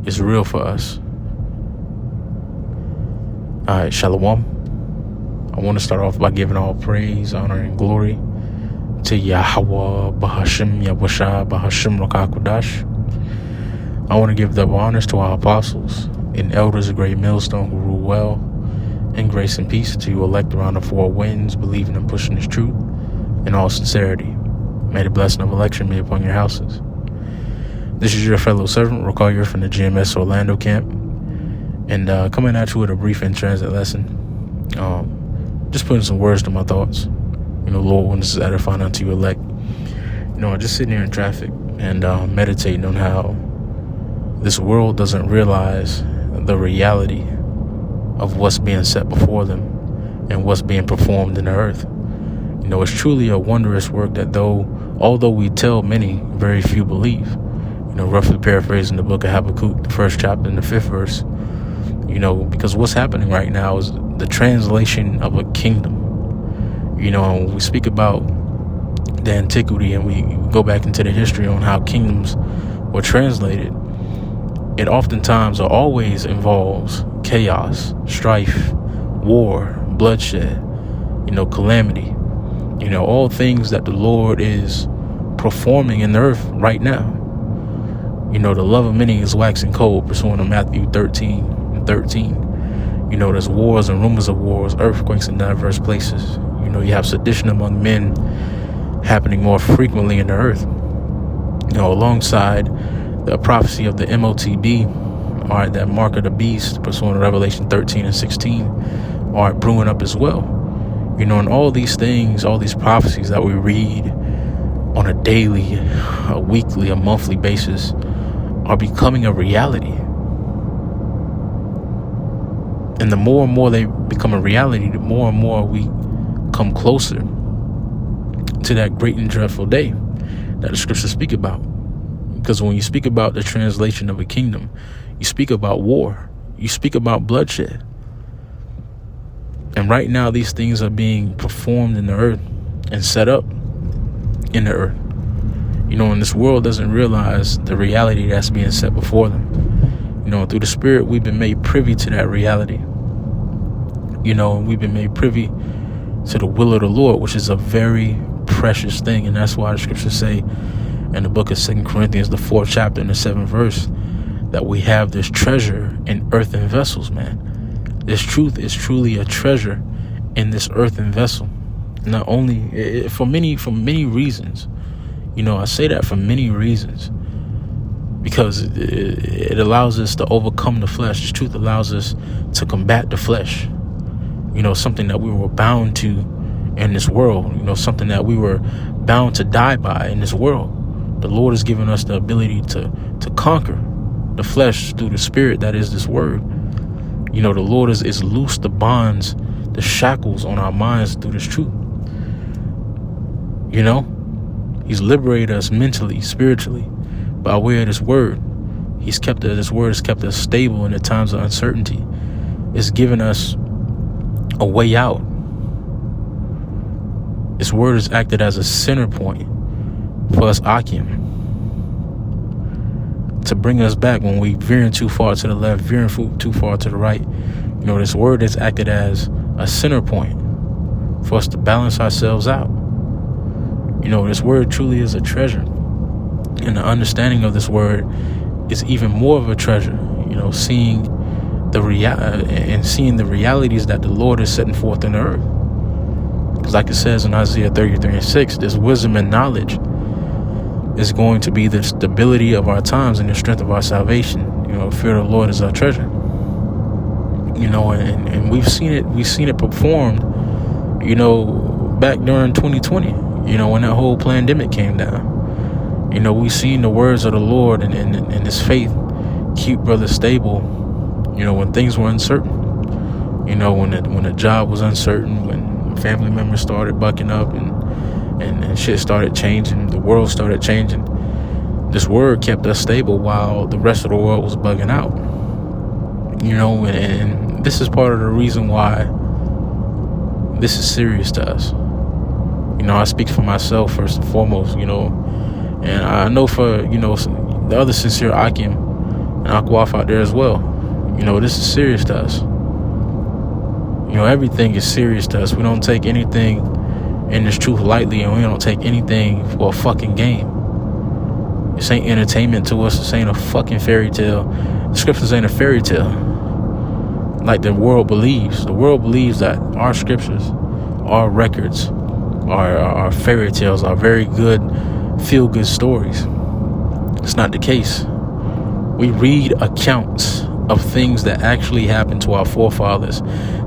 is real for us. All right, Shalom. I want to start off by giving all praise, honor, and glory to Yahweh, Bahashim, Yahweh, Bahashim, Rakakudash. I want to give double honors to our apostles and elders of Great Millstone who rule well, and grace and peace to you elect around the four winds, believing and pushing this truth in all sincerity. May the blessing of election be upon your houses. This is your fellow servant, Rakar, from the GMS Orlando camp, and coming at you with a brief in-transit lesson. Just putting some words to my thoughts. Lord, when this is edifying unto you elect. I'm just sitting here in traffic and meditating on how this world doesn't realize the reality of what's being set before them and what's being performed in the earth. It's truly a wondrous work that although we tell many, very few believe. Roughly paraphrasing the book of Habakkuk, the first chapter and the 5th verse. Because what's happening right now is the translation of a kingdom. When we speak about the antiquity and we go back into the history on how kingdoms were translated, it oftentimes or always involves chaos, strife, war, bloodshed, calamity, all things that the Lord is performing in the earth right now. The love of many is waxing cold, pursuant to Matthew 13:13. There's wars and rumors of wars, earthquakes in diverse places. You have sedition among men happening more frequently in the earth. Alongside the prophecy of the MOTB, that mark of the beast, pursuant to Revelation 13 and 16, are brewing up as well. And all these things, all these prophecies that we read on a daily, a weekly, a monthly basis are becoming a reality. And the more and more they become a reality, the more and more we come closer to that great and dreadful day that the scriptures speak about. Because when you speak about the translation of a kingdom, you speak about war, you speak about bloodshed. And right now, these things are being performed in the earth and set up in the earth. And this world doesn't realize the reality that's being set before them. Through the Spirit, we've been made privy to that reality. And we've been made privy to the will of the Lord, which is a very precious thing. And that's why the scriptures say in the book of 2 Corinthians, the 4th chapter and the 7th verse, that we have this treasure in earthen vessels, man. This truth is truly a treasure in this earthen vessel. Not only for many reasons. I say that for many reasons. Because it allows us to overcome the flesh. This truth allows us to combat the flesh. Something that we were bound to in this world. Something that we were bound to die by in this world. The Lord has given us the ability to conquer the flesh through the Spirit that is this word. The Lord is loosed the bonds, the shackles on our minds through this truth. He's liberated us mentally, spiritually, by way of this word. This word has kept us stable in the times of uncertainty. It's given us a way out. This word has acted as a center point for us, Akim, to bring us back when we veering too far to the left, veering too far to the right. This word has acted as a center point for us to balance ourselves out. This word truly is a treasure. And the understanding of this word is even more of a treasure. Seeing the realities that the Lord is setting forth in the earth. Because like it says in Isaiah 33:6, this wisdom and knowledge is going to be the stability of our times and the strength of our salvation. Fear of the Lord is our treasure. And we've seen it performed, back during 2020, when that whole pandemic came down. We've seen the words of the Lord and his faith keep brothers stable, when things were uncertain. When the job was uncertain, when family members started bucking up and shit started changing, the world started changing. This word kept us stable while the rest of the world was bugging out. And this is part of the reason why this is serious to us. I speak for myself first and foremost, and I know for, the other sincere Akim, and Aquaf out there as well. This is serious to us. Everything is serious to us. We don't take anything in this truth lightly, and we don't take anything for a fucking game. This ain't entertainment to us. This ain't a fucking fairy tale. The scriptures ain't a fairy tale like the world believes. The world believes that our scriptures, our records, our fairy tales are very good, feel-good stories. It's not the case. We read accounts of things that actually happened to our forefathers,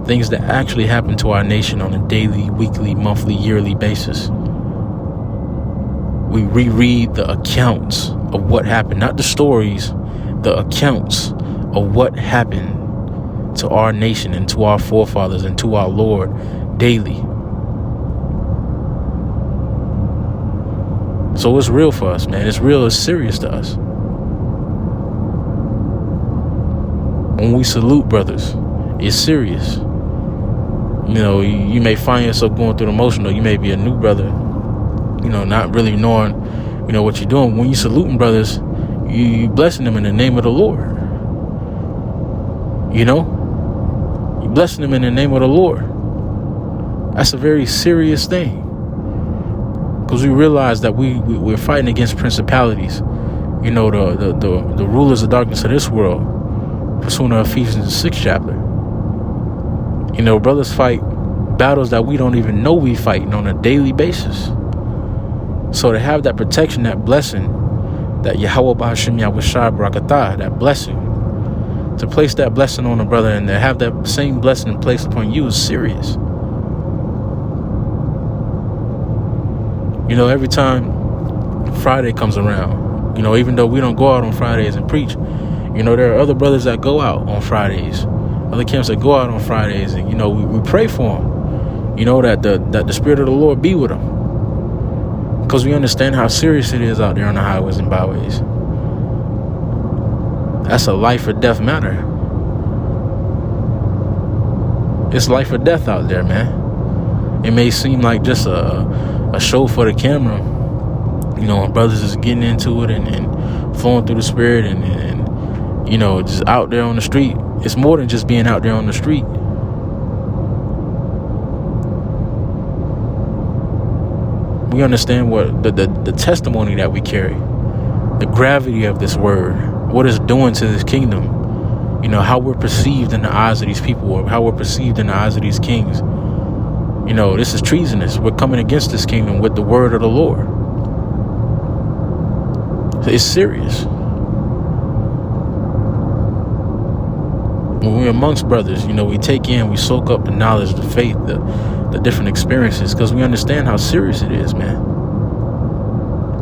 things that actually happen to our nation on a daily, weekly, monthly, yearly basis. We reread the accounts of what happened, not the stories, the accounts of what happened to our nation and to our forefathers and to our Lord daily. So it's real for us, man. It's real. It's serious to us. When we salute brothers, it's serious. You may find yourself going through the motion, or you may be a new brother, not really knowing, what you're doing. When you saluting brothers, you blessing them in the name of the Lord. You blessing them in the name of the Lord. That's a very serious thing, because we realize that we're fighting against principalities. The rulers of darkness of this world. Pursuing Ephesians 6 chapter. Brothers fight battles that we don't even know we fighting on a daily basis. So to have that protection, that blessing, that Yahweh B'Hashem Yahushua Barakatah, that blessing, to place that blessing on a brother and to have that same blessing placed upon you is serious. Every time Friday comes around, even though we don't go out on Fridays and preach, there are other brothers that go out on Fridays, other camps that go out on Fridays, and we pray for them. That the Spirit of the Lord be with them, because we understand how serious it is out there on the highways and byways. That's a life or death matter. It's life or death out there, man. It may seem like just a show for the camera, brothers is getting into it and flowing through the Spirit and just out there on the street. It's more than just being out there on the street. We understand what the testimony that we carry, the gravity of this word, what it's doing to this kingdom, how we're perceived in the eyes of these people, or how we're perceived in the eyes of these kings. This is treasonous. We're coming against this kingdom with the word of the Lord. It's serious. When we're amongst brothers, we take in, we soak up the knowledge, the faith, the different experiences, because we understand how serious it is, man.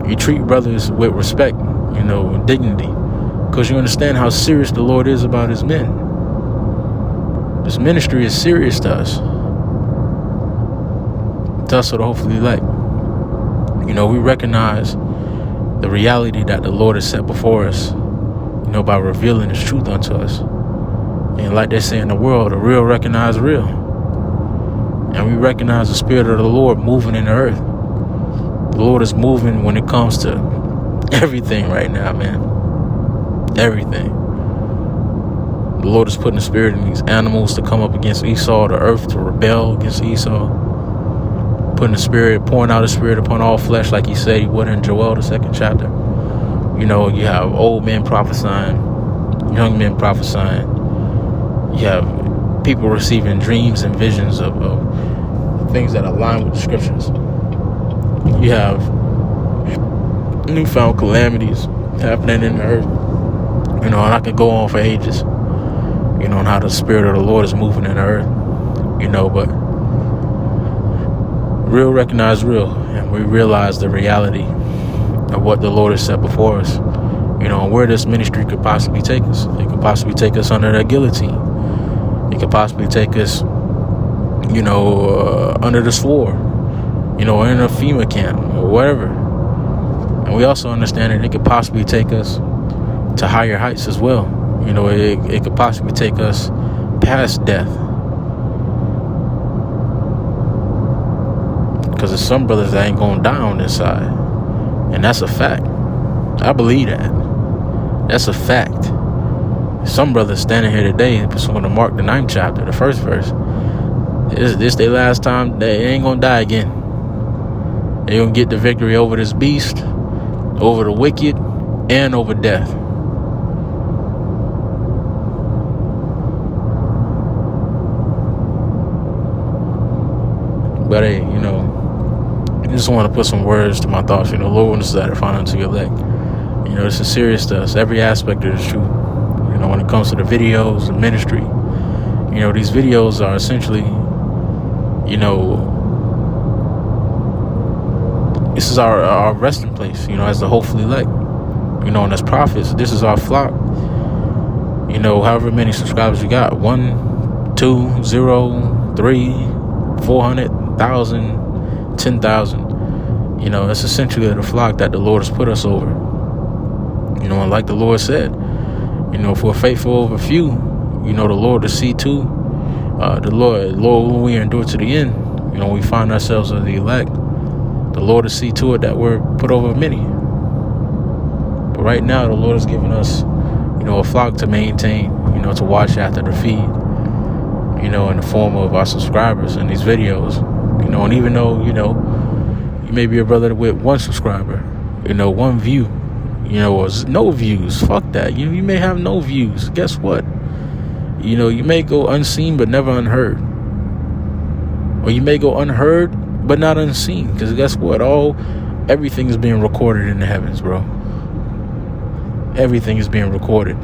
You treat brothers with respect, with dignity, because you understand how serious the Lord is about his men. This ministry is serious to us. To us, so to hopefully like. We recognize the reality that the Lord has set before us, by revealing his truth unto us. And like they say in the world, the real recognize real. And we recognize the Spirit of the Lord moving in the earth. The Lord is moving when it comes to everything right now, man. Everything. The Lord is putting the Spirit in these animals to come up against Esau, the earth to rebel against Esau. Putting the Spirit, pouring out the Spirit upon all flesh, like he said he would in Joel, the 2nd chapter. You have old men prophesying, young men prophesying. You have people receiving dreams and visions of things that align with the scriptures. You have newfound calamities happening in the earth. And I could go on for ages, on how the Spirit of the Lord is moving in the earth. But real recognize real, and we realize the reality of what the Lord has set before us. And where this ministry could possibly take us. It could possibly take us under that guillotine. It could possibly take us, under the sword, in a FEMA camp or whatever. And we also understand that it could possibly take us to higher heights as well. It could possibly take us past death. Because there's some brothers that ain't going to die on this side. And that's a fact. I believe that. That's a fact. Some brothers standing here today pursuing to Mark the 9th chapter, the first verse. This their last time. They ain't gonna die again. They gonna get the victory over this beast, over the wicked, and over death. But hey, I just want to put some words to my thoughts. Lord wants us to find unto your elect. This is serious to us. Every aspect of this truth. When it comes to the videos, the ministry, these videos are essentially, this is our resting place, as the hopefully elect, and as prophets. This is our flock. However many subscribers you got, 1, 2, 0, 3, 400, 1,000, 10,000. It's essentially the flock that the Lord has put us over. And like the Lord said, if we're faithful over few, the Lord to see to. The Lord, when we endure to the end, we find ourselves as the elect. The Lord to see to it that we're put over many. But right now, the Lord has given us, a flock to maintain, to watch after the feed, in the form of our subscribers and these videos. And even though, you may be a brother with 1 subscriber, 1 view, or no views. Fuck that. You may have no views. Guess what? You may go unseen but never unheard. Or you may go unheard but not unseen. Because guess what? Everything is being recorded in the heavens, bro. Everything is being recorded.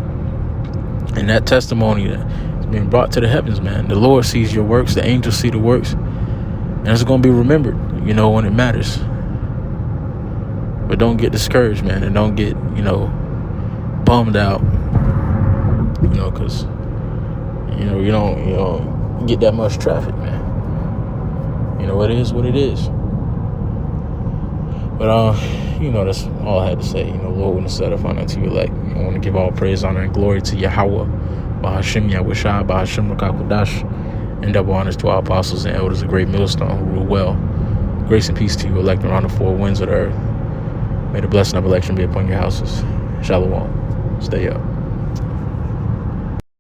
And that testimony that is being brought to the heavens, man. The Lord sees your works. The angels see the works. And it's going to be remembered, when it matters. But don't get discouraged, man. And don't get, bummed out. Because, you don't get that much traffic, man. It is what it is. But, that's all I had to say. Lord, when it's set up unto you, I want to give all praise, honor, and glory to Yahweh, Bahashim Yahushua, Bahashim Rakakudash, and double honors to our apostles and elders of Great Millstone who rule well. Grace and peace to you, elect around the 4 winds of the earth. May the blessing of election be upon your houses. Shalom. Stay up.